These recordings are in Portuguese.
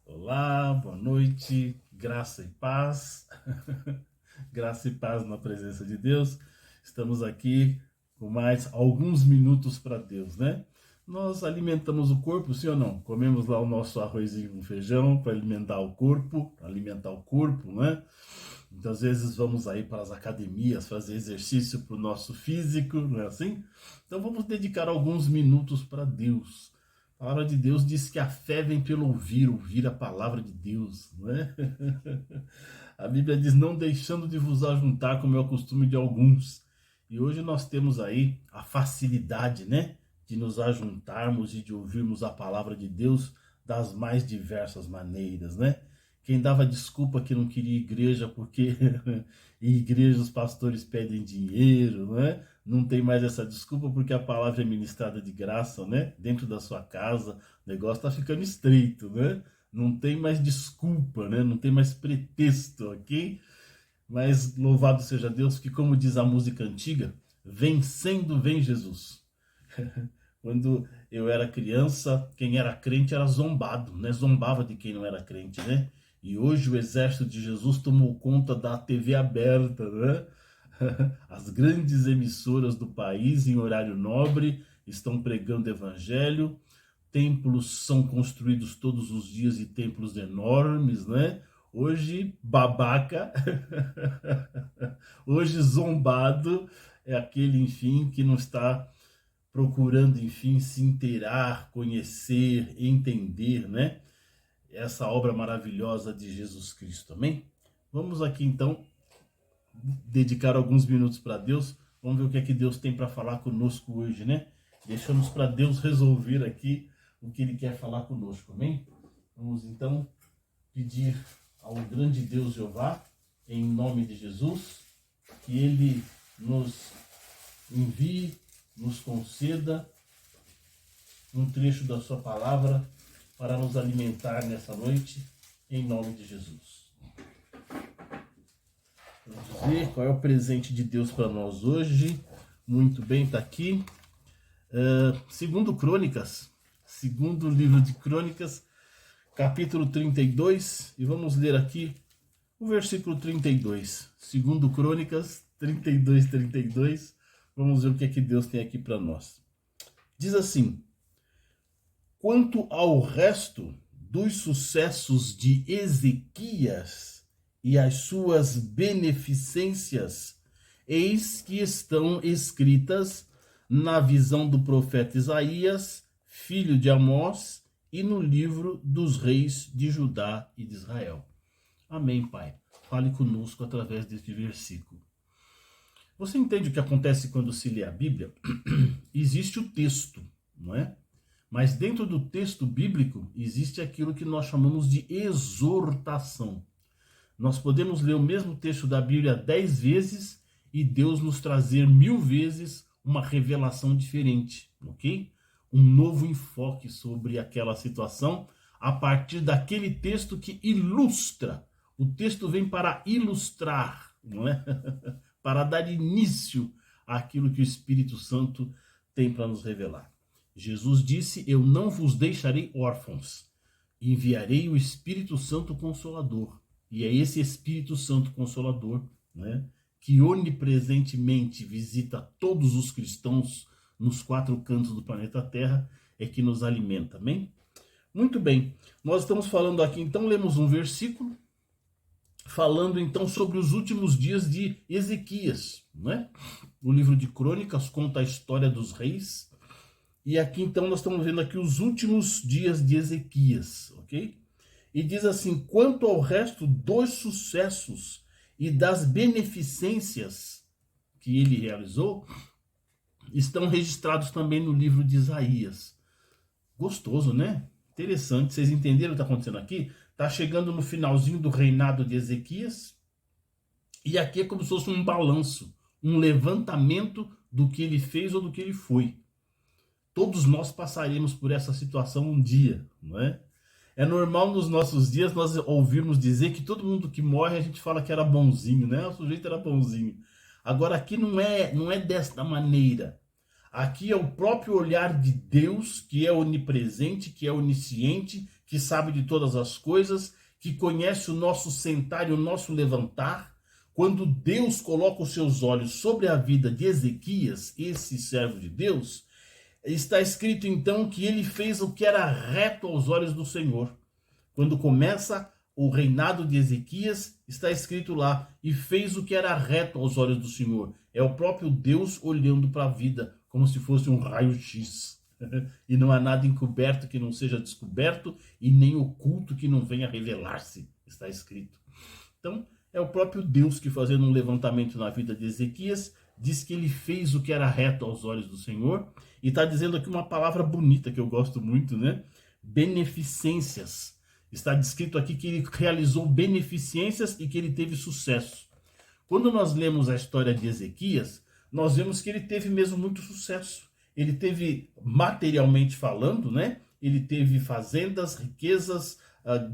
Olá, boa noite, graça e paz, graça e paz na presença de Deus. Estamos aqui com mais alguns minutos para Deus, né? Nós alimentamos o corpo, sim ou não? Comemos lá o nosso arrozinho com feijão para alimentar o corpo, né? Muitas vezes vamos aí para as academias fazer exercício para o nosso físico, não é assim? Então vamos dedicar alguns minutos para Deus. A palavra de Deus diz que a fé vem pelo ouvir a palavra de Deus, não é? A Bíblia diz, não deixando de vos ajuntar, como é o costume de alguns. E hoje nós temos aí a facilidade, né? De nos ajuntarmos e de ouvirmos a palavra de Deus das mais diversas maneiras, né? Quem dava desculpa que não queria igreja porque em igreja os pastores pedem dinheiro, né? Não tem mais essa desculpa porque a palavra é ministrada de graça, né? Dentro da sua casa, o negócio está ficando estreito, né? Não tem mais desculpa, né? Não tem mais pretexto, ok? Mas louvado seja Deus que, como diz a música antiga, vencendo vem Jesus. Quando eu era criança, quem era crente era zombado, né? Zombava de quem não era crente, né? E hoje o exército de Jesus tomou conta da TV aberta, né? As grandes emissoras do país, em horário nobre, estão pregando evangelho. Templos são construídos todos os dias e templos enormes, né? Hoje, babaca, hoje zombado é aquele, enfim, que não está procurando, enfim, se inteirar, conhecer, entender, né? Essa obra maravilhosa de Jesus Cristo, amém? Vamos aqui, então, dedicar alguns minutos para Deus. Vamos ver o que é que Deus tem para falar conosco hoje, né? Deixamos para Deus resolver aqui o que Ele quer falar conosco, amém? Vamos, então, pedir ao grande Deus Jeová, em nome de Jesus, que Ele nos envie, nos conceda um trecho da sua palavra para nos alimentar nessa noite, em nome de Jesus. Vamos dizer qual é o presente de Deus para nós hoje. Muito bem, está aqui. Segundo Crônicas, segundo livro de Crônicas, capítulo 32, e vamos ler aqui o versículo 32. Segundo Crônicas 32, 32. Vamos ver o que é que Deus tem aqui para nós. Diz assim: quanto ao resto dos sucessos de Ezequias e as suas beneficências, eis que estão escritas na visão do profeta Isaías, filho de Amós, e no livro dos reis de Judá e de Israel. Amém, Pai. Fale conosco através deste versículo. Você entende o que acontece quando se lê a Bíblia? Existe o texto, não é? Mas dentro do texto bíblico existe aquilo que nós chamamos de exortação. Nós podemos ler o mesmo texto da Bíblia 10 vezes e Deus nos trazer 1000 vezes uma revelação diferente, ok? Um novo enfoque sobre aquela situação a partir daquele texto que ilustra. O texto vem para ilustrar, não é? Para dar início àquilo que o Espírito Santo tem para nos revelar. Jesus disse, eu não vos deixarei órfãos, enviarei o Espírito Santo Consolador. E é esse Espírito Santo Consolador, né, que onipresentemente visita todos os cristãos nos 4 cantos do planeta Terra, é que nos alimenta, amém? Muito bem, nós estamos falando aqui, então lemos um versículo, falando então sobre os últimos dias de Ezequias, né? O livro de Crônicas conta a história dos reis, e aqui então nós estamos vendo aqui os últimos dias de Ezequias, ok? E diz assim, quanto ao resto dos sucessos e das beneficências que ele realizou, estão registrados também no livro de Isaías. Gostoso, né? Interessante, vocês entenderam o que está acontecendo aqui? Está chegando no finalzinho do reinado de Ezequias, e aqui é como se fosse um balanço, um levantamento do que ele fez ou do que ele foi. Todos nós passaremos por essa situação um dia, não é? É normal nos nossos dias nós ouvirmos dizer que todo mundo que morre a gente fala que era bonzinho, né? O sujeito era bonzinho. Agora aqui não é desta maneira. Aqui é o próprio olhar de Deus, que é onipresente, que é onisciente, que sabe de todas as coisas, que conhece o nosso sentar e o nosso levantar. Quando Deus coloca os seus olhos sobre a vida de Ezequias, esse servo de Deus, está escrito então que ele fez o que era reto aos olhos do Senhor. Quando começa o reinado de Ezequias, está escrito lá, e fez o que era reto aos olhos do Senhor. É o próprio Deus olhando para a vida, como se fosse um raio-x. E não há nada encoberto que não seja descoberto, e nem oculto que não venha revelar-se, está escrito. Então, é o próprio Deus que, fazendo um levantamento na vida de Ezequias, diz que ele fez o que era reto aos olhos do Senhor, e está dizendo aqui uma palavra bonita que eu gosto muito, né? Beneficências. Está descrito aqui que ele realizou beneficências e que ele teve sucesso. Quando nós lemos a história de Ezequias, nós vemos que ele teve mesmo muito sucesso. Ele teve, materialmente falando, né? Ele teve fazendas, riquezas,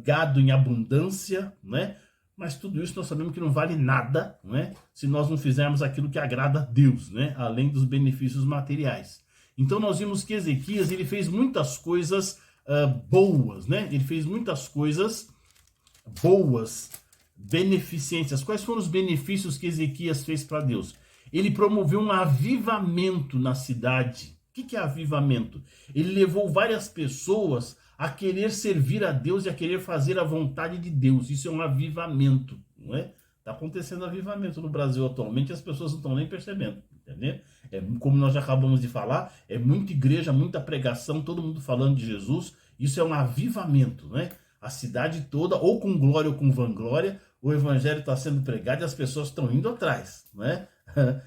gado em abundância, né? Mas tudo isso nós sabemos que não vale nada, né? Se nós não fizermos aquilo que agrada a Deus, né? Além dos benefícios materiais. Então nós vimos que Ezequias ele fez muitas coisas boas, né? Ele fez muitas coisas boas, beneficências. Quais foram os benefícios que Ezequias fez para Deus? Ele promoveu um avivamento na cidade. O que é avivamento? Ele levou várias pessoas a querer servir a Deus e a querer fazer a vontade de Deus. Isso é um avivamento, não é? Está acontecendo avivamento no Brasil atualmente, as pessoas não estão nem percebendo, entendeu? Como nós já acabamos de falar, é muita igreja, muita pregação, todo mundo falando de Jesus. Isso é um avivamento, né? A cidade toda, ou com glória ou com vanglória, o evangelho está sendo pregado e as pessoas estão indo atrás, né?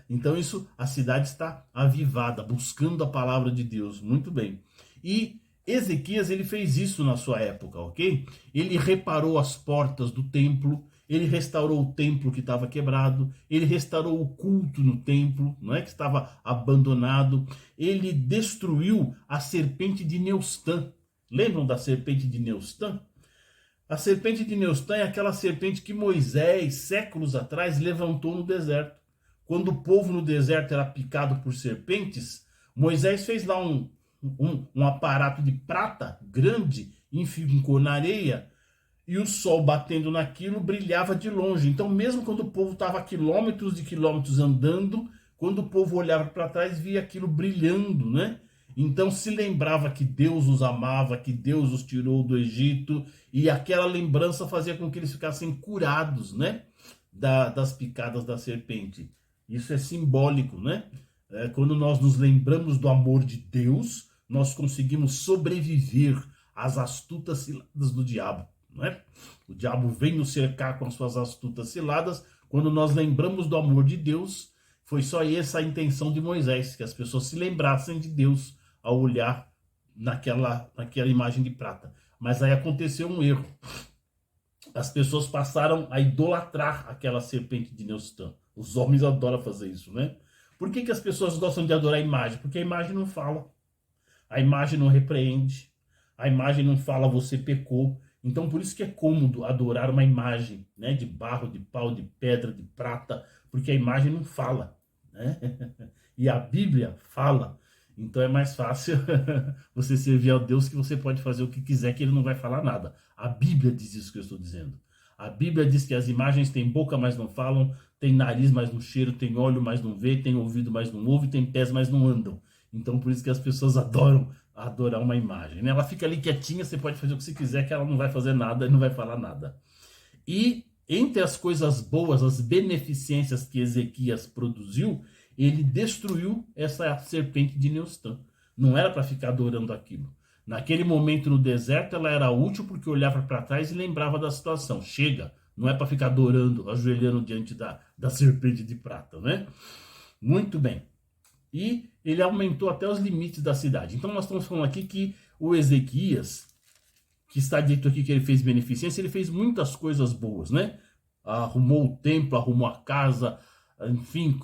Então isso, a cidade está avivada, buscando a palavra de Deus, muito bem. E Ezequias, ele fez isso na sua época, ok? Ele reparou as portas do templo, ele restaurou o templo que estava quebrado, ele restaurou o culto no templo, não é, que estava abandonado, ele destruiu a serpente de Neustã. Lembram da serpente de Neustã? A serpente de Neustã é aquela serpente que Moisés, séculos atrás, levantou no deserto. Quando o povo no deserto era picado por serpentes, Moisés fez lá um aparato de prata grande, enfincou na areia, e o sol batendo naquilo brilhava de longe. Então, mesmo quando o povo estava a quilômetros de quilômetros andando, quando o povo olhava para trás, via aquilo brilhando, né? Então se lembrava que Deus os amava, que Deus os tirou do Egito, e aquela lembrança fazia com que eles ficassem curados, né? Das picadas da serpente. Isso é simbólico, né? Quando nós nos lembramos do amor de Deus, nós conseguimos sobreviver às astutas ciladas do diabo, não é? O diabo vem nos cercar com as suas astutas ciladas. Quando nós lembramos do amor de Deus, foi só essa a intenção de Moisés, que as pessoas se lembrassem de Deus ao olhar naquela imagem de prata. Mas aí aconteceu um erro. As pessoas passaram a idolatrar aquela serpente de Neustã. Os homens adoram fazer isso, né? Por que as pessoas gostam de adorar a imagem? Porque a imagem não fala. A imagem não repreende. A imagem não fala você pecou. Então por isso que é cômodo adorar uma imagem, né? De barro, de pau, de pedra, de prata. Porque a imagem não fala, né? E a Bíblia fala. Então é mais fácil você servir ao Deus que você pode fazer o que quiser, que ele não vai falar nada. A Bíblia diz isso que eu estou dizendo. A Bíblia diz que as imagens têm boca, mas não falam, tem nariz, mas não cheiro, tem olho, mas não vê, tem ouvido, mas não ouve, tem pés, mas não andam. Então por isso que as pessoas adoram adorar uma imagem, né? Ela fica ali quietinha, você pode fazer o que você quiser, que ela não vai fazer nada e não vai falar nada. E entre as coisas boas, as beneficências que Ezequias produziu, ele destruiu essa serpente de Neustã. Não era para ficar adorando aquilo. Naquele momento no deserto, ela era útil porque olhava para trás e lembrava da situação. Chega, não é para ficar adorando, ajoelhando diante da serpente de prata, né? Muito bem. E ele aumentou até os limites da cidade. Então nós estamos falando aqui que o Ezequias, que está dito aqui que ele fez beneficência, ele fez muitas coisas boas, né? Arrumou o templo, arrumou a casa, enfim,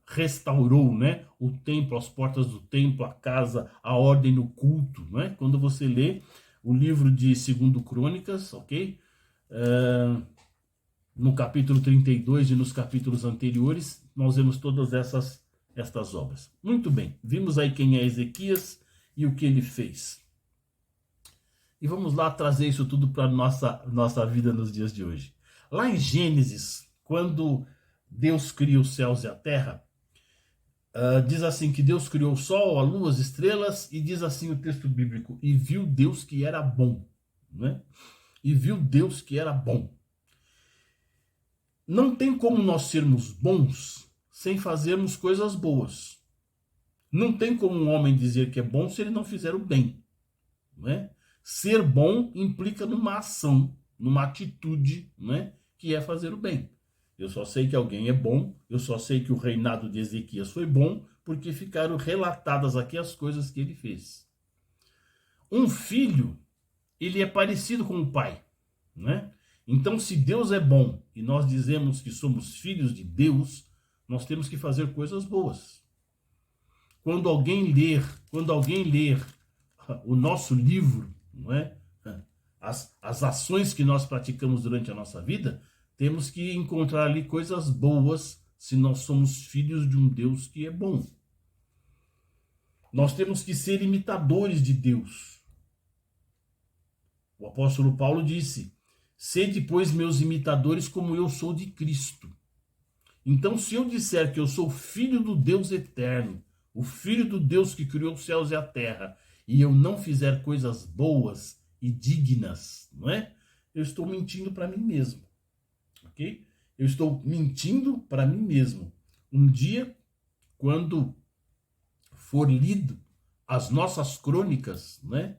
restaurou, né, o templo, as portas do templo, a casa, a ordem no culto, né? Quando você lê o livro de 2 Crônicas, ok? No capítulo 32 e nos capítulos anteriores, nós vemos todas estas obras. Muito bem, vimos aí quem é Ezequias e o que ele fez. e vamos lá trazer isso tudo para a nossa vida nos dias de hoje. Lá em Gênesis, quando Deus cria os céus e a terra, diz assim que Deus criou o sol, a lua, as estrelas, e diz assim o texto bíblico, e viu Deus que era bom, né? E viu Deus que era bom. Não tem como nós sermos bons sem fazermos coisas boas. Não tem como um homem dizer que é bom se ele não fizer o bem, né? Ser bom implica numa ação, numa atitude, né? Que é fazer o bem. Eu só sei que alguém é bom, eu só sei que o reinado de Ezequias foi bom, porque ficaram relatadas aqui as coisas que ele fez. Um filho, ele é parecido com o pai, né? Então, se Deus é bom e nós dizemos que somos filhos de Deus, nós temos que fazer coisas boas. Quando alguém ler o nosso livro, não é? As ações que nós praticamos durante a nossa vida, temos que encontrar ali coisas boas se nós somos filhos de um Deus que é bom. Nós temos que ser imitadores de Deus. O apóstolo Paulo disse, sede, pois, meus imitadores como eu sou de Cristo. Então, se eu disser que eu sou filho do Deus eterno, o filho do Deus que criou os céus e a terra, e eu não fizer coisas boas e dignas, não é? Eu estou mentindo para mim mesmo. Ok? Eu estou mentindo para mim mesmo. Um dia, quando for lido as nossas crônicas, né?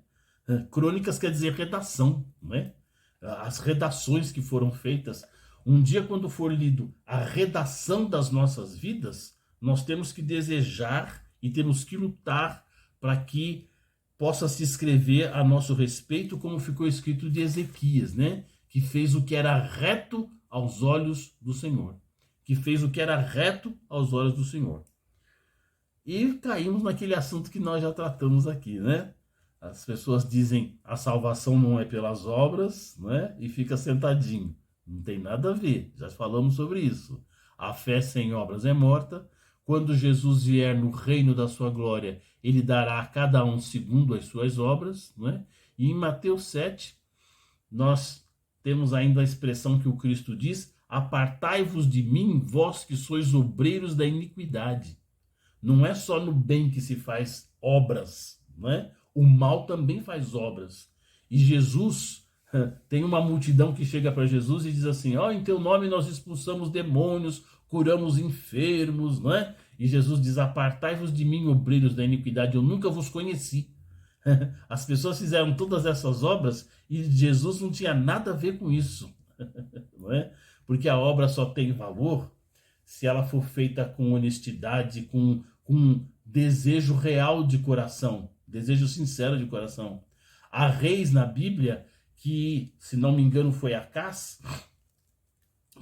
Crônicas quer dizer redação, né? As redações que foram feitas. Um dia, quando for lido a redação das nossas vidas, nós temos que desejar e temos que lutar para que possa se escrever a nosso respeito, como ficou escrito de Ezequias, né? Que fez o que era reto aos olhos do Senhor. Que fez o que era reto aos olhos do Senhor. E caímos naquele assunto que nós já tratamos aqui, né? As pessoas dizem a salvação não é pelas obras, né? E fica sentadinho. Não tem nada a ver, já falamos sobre isso. A fé sem obras é morta. Quando Jesus vier no reino da sua glória, ele dará a cada um segundo as suas obras, né? E em Mateus 7, nós temos ainda a expressão que o Cristo diz, apartai-vos de mim, vós que sois obreiros da iniquidade. Não é só no bem que se faz obras, não é? O mal também faz obras. E Jesus, tem uma multidão que chega para Jesus e diz assim, em teu nome nós expulsamos demônios, curamos enfermos, não é? E Jesus diz, apartai-vos de mim, obreiros da iniquidade, eu nunca vos conheci. As pessoas fizeram todas essas obras e Jesus não tinha nada a ver com isso, não é? Porque a obra só tem valor se ela for feita com honestidade, com desejo real de coração, desejo sincero de coração. Há reis na Bíblia que, se não me engano, foi Acás,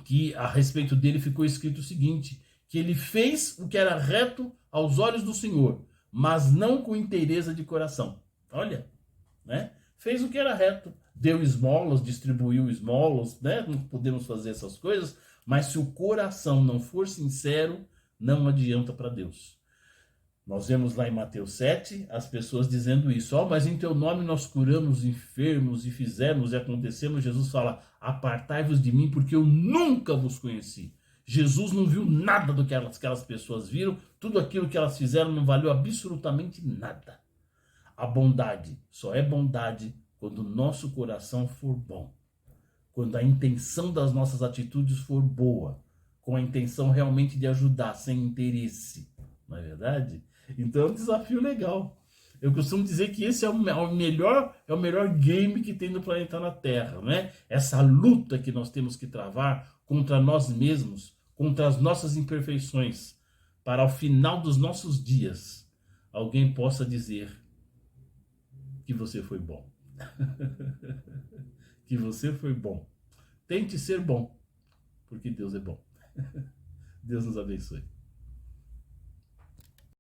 que a respeito dele ficou escrito o seguinte, que ele fez o que era reto aos olhos do Senhor, mas não com inteireza de coração. Olha, né? Fez o que era reto, deu esmolas, distribuiu esmolas, né? Não podemos fazer essas coisas, mas se o coração não for sincero, não adianta para Deus. Nós vemos lá em Mateus 7 as pessoas dizendo isso. Mas em teu nome nós curamos enfermos e fizemos e acontecemos. Jesus fala, apartai-vos de mim porque eu nunca vos conheci. Jesus não viu nada do que aquelas pessoas viram. Tudo aquilo que elas fizeram não valeu absolutamente nada. A bondade só é bondade quando o nosso coração for bom. Quando a intenção das nossas atitudes for boa. Com a intenção realmente de ajudar, sem interesse. Não é verdade? Então é um desafio legal. Eu costumo dizer que esse é o melhor game que tem no planeta na Terra, né? Essa luta que nós temos que travar contra nós mesmos, contra as nossas imperfeições, para ao final dos nossos dias, alguém possa dizer que você foi bom. Que você foi bom. Tente ser bom, porque Deus é bom. Deus nos abençoe.